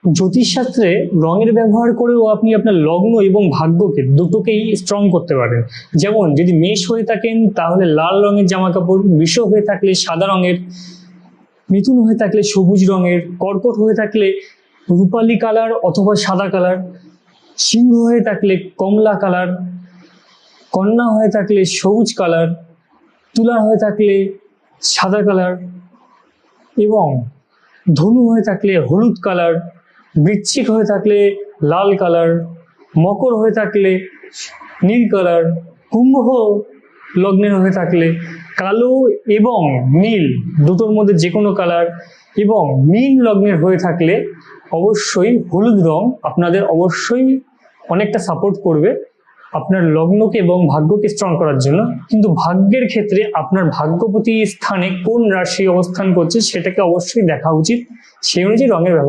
জ্যোতিষশাস্ত্রে রঙের ব্যবহার করেও আপনি আপনার লগ্ন এবং ভাগ্যকে দুটোকেই স্ট্রং করতে পারেন। যেমন যদি মেষ হয়ে থাকেন তাহলে লাল রঙের জামা কাপড়, বৃষ হয়ে থাকলে সাদা রঙের, মিথুন হয়ে থাকলে সবুজ রঙের, কর্কট হয়ে থাকলে রূপালী কালার অথবা সাদা কালার, সিংহ হয়ে থাকলে কমলা কালার, কন্যা হয়ে থাকলে সবুজ কালার, তুলা হয়ে থাকলে সাদা কালার এবং ধনু হয়ে থাকলে হলুদ কালার, বৃশ্চিক হয়ে থাকলে লাল কালার, মকর হয়ে থাকলে নীল কালার, কুম্ভ লগ্নের হয়ে থাকলে কালো এবং নীল দুটোর মধ্যে যে কোনো কালার, এবং মীন লগ্নের হয়ে থাকলে অবশ্যই হলুদ রং আপনাদের অবশ্যই অনেকটা সাপোর্ট করবে আপনার লগ্নকে এবং ভাগ্যকে স্ট্রং করার জন্য। কিন্তু ভাগ্যের ক্ষেত্রে আপনার ভাগ্যপতি স্থানে কোন রাশি অবস্থান করছে সেটাকে অবশ্যই দেখা উচিত, সেই অনুযায়ী রঙের ব্যবহার